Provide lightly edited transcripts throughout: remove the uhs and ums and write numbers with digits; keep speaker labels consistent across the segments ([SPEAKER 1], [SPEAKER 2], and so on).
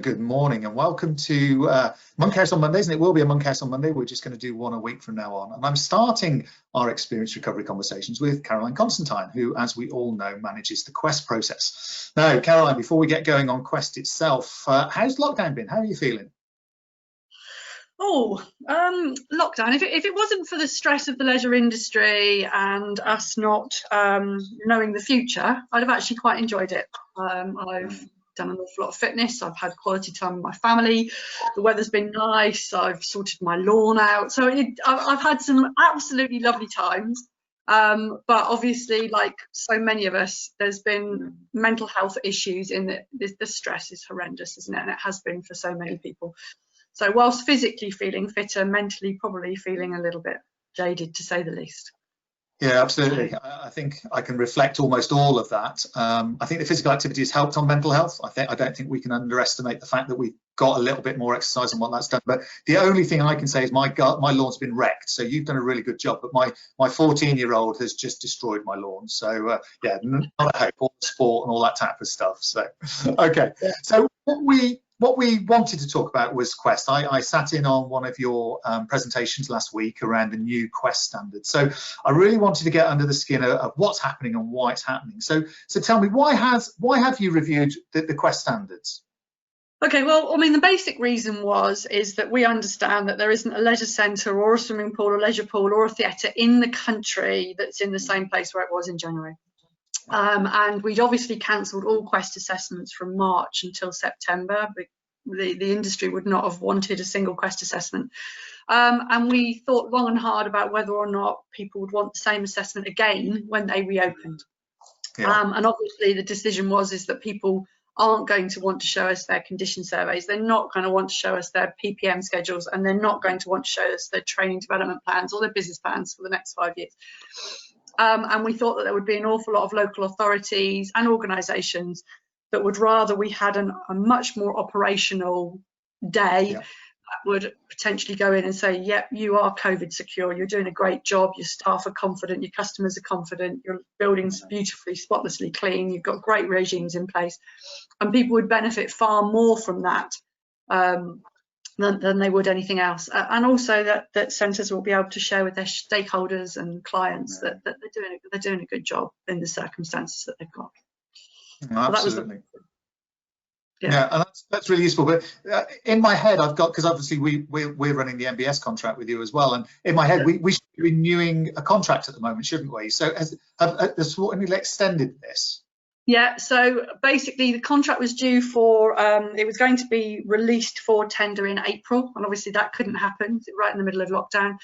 [SPEAKER 1] Good morning and welcome to Monkhouse on Mondays, and it will be a Monkhouse on Monday. We're just going to do one a week from now on. And I'm starting our experience recovery conversations with Caroline Constantine, who, as we all know, manages the Quest process. Now, Caroline, before we get going on Quest itself, how's lockdown been? How are you feeling?
[SPEAKER 2] Lockdown. If it wasn't for the stress of the leisure industry and us not knowing the future, I'd have actually quite enjoyed it. I've done an awful lot of fitness. I've had quality time with my family. The weather's been nice. I've sorted my lawn out. So I've had some absolutely lovely times. But obviously, like so many of us, there's been mental health issues in that the stress is horrendous, isn't it? And it has been for so many people. So whilst physically feeling fitter, mentally probably feeling a little bit jaded, to say the least.
[SPEAKER 1] Yeah, absolutely. I think I can reflect almost all of that. I think the physical activity has helped on mental health. I don't think we can underestimate the fact that we've got a little bit more exercise and what that's done. But the only thing I can say is my lawn's been wrecked. So you've done a really good job. But my 14-year-old has just destroyed my lawn. So yeah, not a hope, all sport and all that type of stuff. So okay. So what we wanted to talk about was Quest. I sat in on one of your presentations last week around the new Quest standards. So I really wanted to get under the skin of what's happening and why it's happening. So tell me, why have you reviewed the Quest standards?
[SPEAKER 2] Okay, well, I mean, the basic reason is that we understand that there isn't a leisure centre or a swimming pool or leisure pool or a theatre in the country that's in the same place where it was in January. And we'd obviously cancelled all Quest assessments from March until September. The industry would not have wanted a single Quest assessment. And we thought long and hard about whether or not people would want the same assessment again when they reopened. Yeah. And obviously the decision is that people aren't going to want to show us their condition surveys. They're not going to want to show us their PPM schedules, and they're not going to want to show us their training development plans or their business plans for the next 5 years. And we thought that there would be an awful lot of local authorities and organisations that would rather we had a much more operational day that would potentially go in and say, yep, you are COVID secure, you're doing a great job, your staff are confident, your customers are confident, your building's beautifully, spotlessly clean, you've got great regimes in place. And people would benefit far more from that than they would anything else. And also that centres will be able to share with their stakeholders and clients that they're doing a good job in the circumstances that they've got.
[SPEAKER 1] Absolutely. Yeah, and that's really useful. But in my head, I've got, because obviously we're running the MBS contract with you as well, and in my head, we should be renewing a contract at the moment, shouldn't we? So has the Sporting extended this?
[SPEAKER 2] Yeah, so basically the contract was due for, it was going to be released for tender in April, and obviously that couldn't happen right in the middle of lockdown.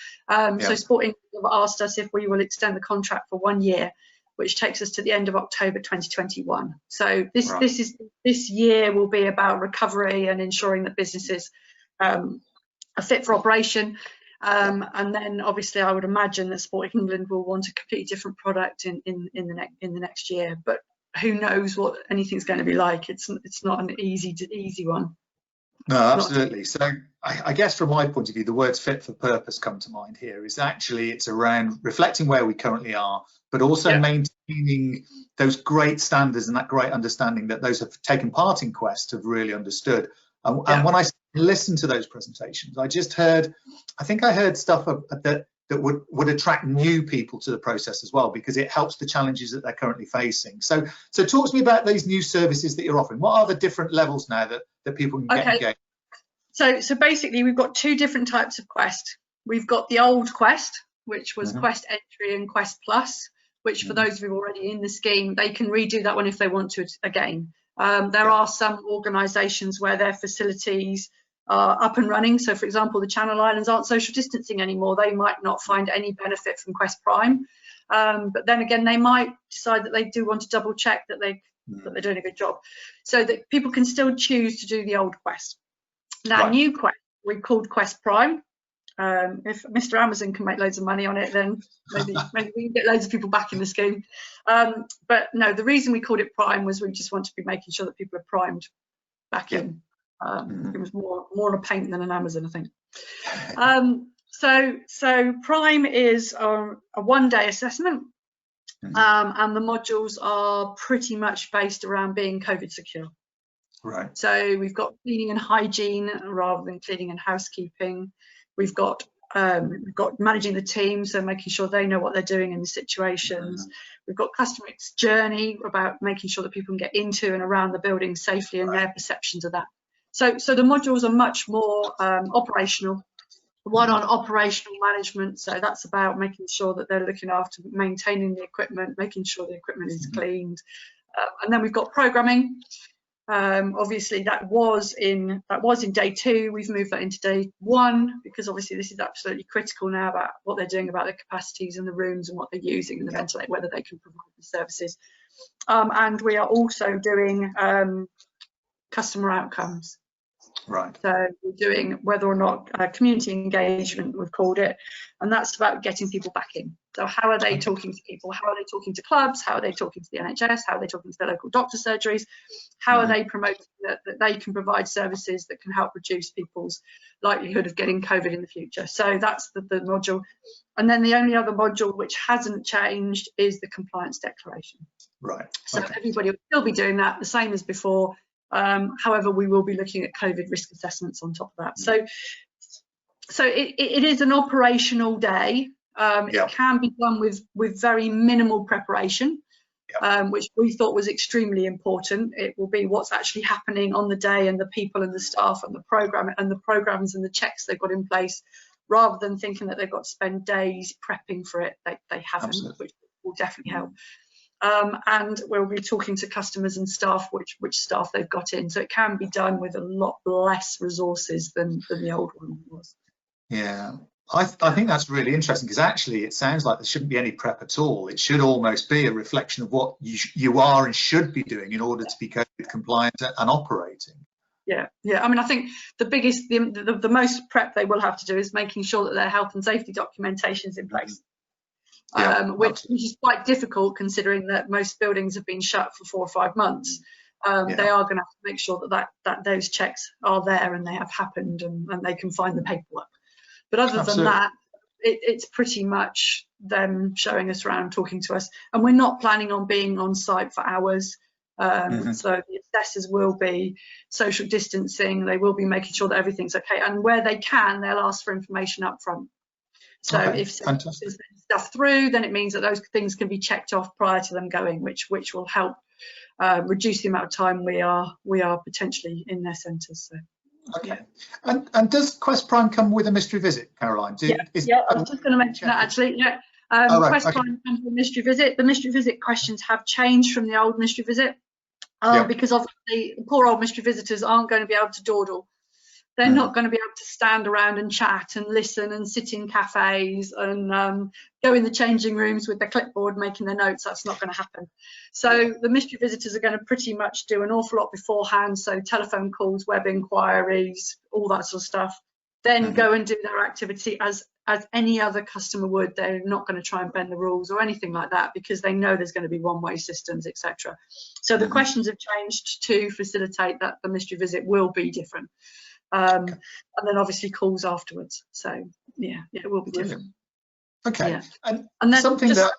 [SPEAKER 2] So Sporting asked us if we will extend the contract for 1 year, which takes us to the end of October 2021. So this year will be about recovery and ensuring that businesses are fit for operation. And then obviously I would imagine that Sporting England will want a completely different product in the next year. But who knows what anything's going to be like? It's not an easy one.
[SPEAKER 1] No, absolutely. So I guess from my point of view, the words fit for purpose come to mind here. Is actually it's around reflecting where we currently are, but also maintaining those great standards and that great understanding that those who have taken part in Quest have really understood. And when I listened to those presentations, I think I heard stuff that would attract new people to the process as well, because it helps the challenges that they're currently facing. So talk to me about these new services that you're offering. What are the different levels now that people can get engaged?
[SPEAKER 2] So basically we've got two different types of Quest. We've got the old Quest, which was Quest Entry and Quest Plus, which for those who are already in the scheme, they can redo that one if they want to again. There are some organisations where their facilities are up and running. So for example, the Channel Islands aren't social distancing anymore. They might not find any benefit from Quest Prime. But then again, they might decide that they do want to double check that they're doing a good job. So that people can still choose to do the old Quest. Now, new Quest, we called Quest Prime. If Mr. Amazon can make loads of money on it, then maybe we can get loads of people back in the scheme. But no, the reason we called it Prime was we just want to be making sure that people are primed back in. It was more a paint than an Amazon, I think. So Prime is a one-day assessment, and the modules are pretty much based around being COVID secure.
[SPEAKER 1] Right.
[SPEAKER 2] So we've got cleaning and hygiene rather than cleaning and housekeeping. We've got managing the team, so making sure they know what they're doing in the situations. We've got customer journey, about making sure that people can get into and around the building safely and their perceptions of that. So the modules are much more operational. One on operational management, so that's about making sure that they're looking after maintaining the equipment, making sure the equipment is cleaned. And then we've got programming. Obviously that was in day 2. We've moved that into day 1 because obviously this is absolutely critical now about what they're doing about the capacities in the rooms and what they're using and the ventilator, whether they can provide the services. And we are also doing customer outcomes.
[SPEAKER 1] Right.
[SPEAKER 2] So we're doing whether or not community engagement, we've called it, and that's about getting people back in. So how are they talking to people? How are they talking to clubs? How are they talking to the NHS? How are they talking to their local doctor surgeries? How are they promoting that they can provide services that can help reduce people's likelihood of getting COVID in the future? So that's the module. And then the only other module which hasn't changed is the compliance declaration.
[SPEAKER 1] Right.
[SPEAKER 2] So everybody will still be doing that the same as before. However, we will be looking at COVID risk assessments on top of that. So it is an operational day. It can be done with very minimal preparation, which we thought was extremely important. It will be what's actually happening on the day and the people and the staff and the program and the programs and the checks they've got in place, rather than thinking that they've got to spend days prepping for it. They haven't, which will definitely help. And we'll be talking to customers and staff which staff they've got in, so it can be done with a lot less resources than the old one was.
[SPEAKER 1] Yeah, I think that's really interesting, because actually it sounds like there shouldn't be any prep at all. It should almost be a reflection of what you are and should be doing in order to be COVID compliant and operating.
[SPEAKER 2] Yeah. I mean, I think the most prep they will have to do is making sure that their health and safety documentation is in place. Which is quite difficult considering that most buildings have been shut for 4 or 5 months. They are going to have to make sure that those checks are there and they have happened and they can find the paperwork. But other than that, it's pretty much them showing us around, talking to us, and we're not planning on being on site for hours. So the assessors will be social distancing. They will be making sure that everything's okay, and where they can, they'll ask for information up front. So if stuff through, then it means that those things can be checked off prior to them going, which will help reduce the amount of time we are potentially in their centres. So.
[SPEAKER 1] Okay. And does Quest Prime come with a mystery visit, Caroline?
[SPEAKER 2] I was just going to mention that actually. Quest Prime comes with a mystery visit. The mystery visit questions have changed from the old mystery visit because obviously poor old mystery visitors aren't going to be able to dawdle. They're not going to be able to stand around and chat and listen and sit in cafes and go in the changing rooms with their clipboard making their notes. That's not going to happen. So the mystery visitors are going to pretty much do an awful lot beforehand. So telephone calls, web inquiries, all that sort of stuff. Then go and do their activity as any other customer would. They're not going to try and bend the rules or anything like that because they know there's going to be one-way systems, etc. So the questions have changed to facilitate that the mystery visit will be different. And then obviously calls afterwards. So it will be different.
[SPEAKER 1] Okay.
[SPEAKER 2] And then
[SPEAKER 1] something
[SPEAKER 2] just
[SPEAKER 1] that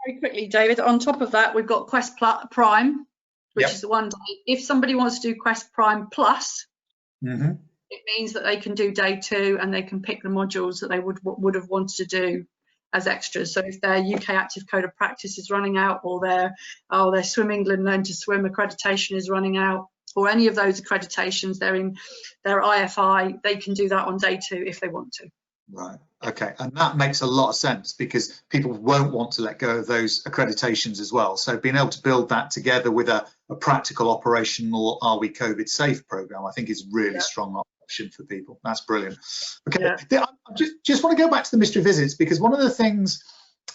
[SPEAKER 2] very quickly, David, on top of that, we've got Quest Prime, which is the one day. If somebody wants to do Quest Prime Plus, it means that they can do day 2 and they can pick the modules that they would have wanted to do as extras. So if their UK Active Code of Practice is running out, or their Swim England Learn to Swim accreditation is running out, or any of those accreditations, they're in their IFI, they can do that on day 2 if they want to.
[SPEAKER 1] Right. Okay. And that makes a lot of sense because people won't want to let go of those accreditations as well. So being able to build that together with a practical operational Are We COVID Safe program, I think is really strong option for people. That's brilliant. Okay. I just want to go back to the mystery visits, because one of the things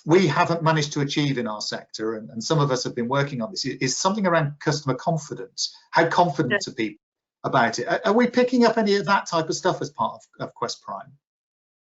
[SPEAKER 1] we haven't managed to achieve in our sector, and some of us have been working on this, is something around customer confidence. How confident are people about it? Are we picking up any of that type of stuff as part of Quest Prime?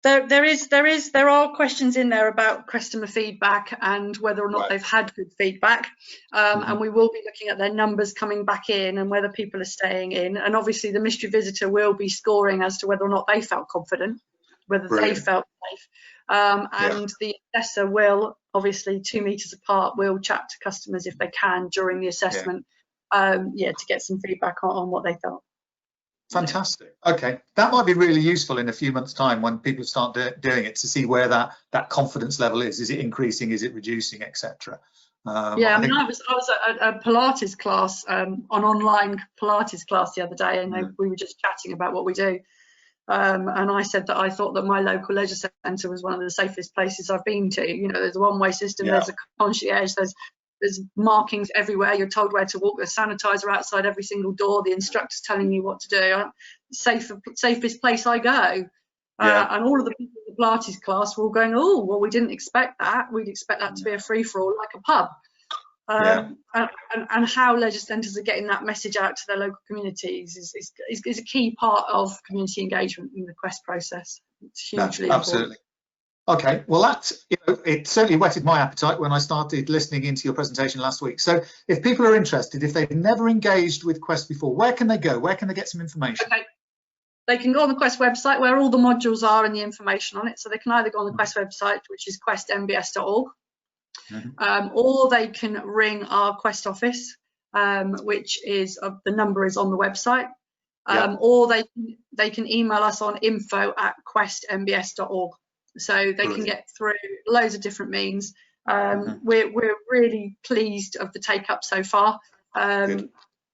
[SPEAKER 2] There are questions in there about customer feedback and whether or not they've had good feedback, and we will be looking at their numbers coming back in and whether people are staying in, and obviously the mystery visitor will be scoring as to whether or not they felt confident, whether they felt safe, and the assessor will, obviously 2 meters apart, will chat to customers if they can during the assessment yeah, to get some feedback on what they felt.
[SPEAKER 1] Fantastic. Okay, that might be really useful in a few months' time when people start doing it, to see where that confidence level is. Is it increasing? Is it reducing, etc.?
[SPEAKER 2] Yeah, I mean, I was at a Pilates class, an online Pilates class the other day, and we were just chatting about what we do. And I said that I thought that my local leisure centre was one of the safest places I've been to. You know, there's a one-way system, there's a concierge, there's markings everywhere. You're told where to walk. There's sanitizer outside every single door. The instructor's telling you what to do. Safest place I go. And all of the people in the Pilates class were all going, oh, well, we didn't expect that. We'd expect that to be a free-for-all, like a pub. And how leisure centres are getting that message out to their local communities is a key part of community engagement in the Quest process. It's hugely
[SPEAKER 1] absolutely important. Okay, well, it certainly whetted my appetite when I started listening into your presentation last week. So if people are interested, if they've never engaged with Quest before, where can they go? Where can they get some information?
[SPEAKER 2] Okay. They can go on the Quest website where all the modules are and the information on it. So they can either go on the Quest website, which is questmbs.org, or they can ring our Quest office, which is the number is on the website, or they can email us on info@questmbs.org. So they can get through loads of different means. We're really pleased of the take up so far.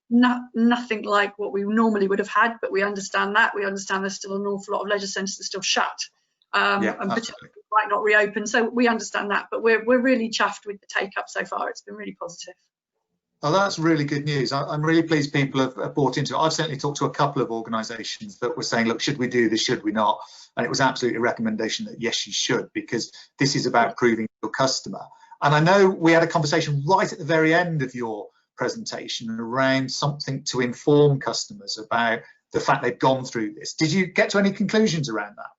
[SPEAKER 2] Nothing like what we normally would have had, but we understand that. We understand there's still an awful lot of leisure centres that are still shut, and potentially might not reopen. So we understand that, but we're really chuffed with the take up so far. It's been really positive.
[SPEAKER 1] Oh, that's really good news. I'm really pleased people have bought into it. I've certainly talked to a couple of organisations that were saying, look, should we do this, should we not? And it was absolutely a recommendation that yes, you should, because this is about proving your customer. And I know we had a conversation right at the very end of your presentation around something to inform customers about the fact they've gone through this. Did you get to any conclusions around that?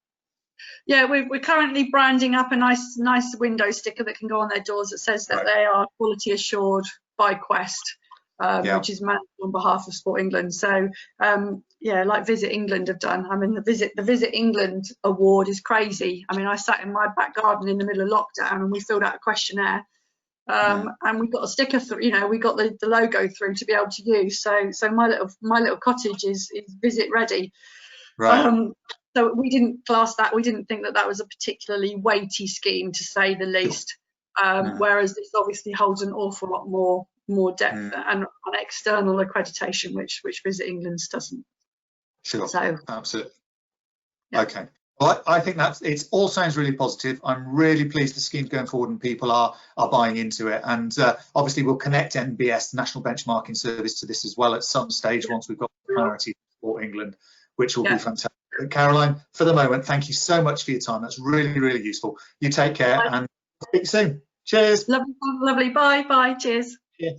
[SPEAKER 2] Yeah, we're currently branding up a nice window sticker that can go on their doors that says that they are quality assured by Quest, which is managed on behalf of Sport England. So like Visit England have done. I mean, the Visit England award is crazy. I mean, I sat in my back garden in the middle of lockdown and we filled out a questionnaire, and we got a sticker through. You know, we got the logo through to be able to use. So my little cottage is Visit ready. Right. So we didn't class that. We didn't think that was a particularly weighty scheme, to say the least. Whereas this obviously holds an awful lot more depth and an external accreditation, which Visit England's doesn't.
[SPEAKER 1] Sure.
[SPEAKER 2] So
[SPEAKER 1] absolutely. Yeah. Okay. Well, I think it all sounds really positive. I'm really pleased the scheme's going forward and people are buying into it. And obviously we'll connect NBS, the National Benchmarking Service, to this as well at some stage once we've got clarity for England, which will be fantastic. Caroline, for the moment, thank you so much for your time. That's really, really useful. You take care and speak soon. Cheers.
[SPEAKER 2] Lovely. Bye. Cheers.
[SPEAKER 1] Yeah.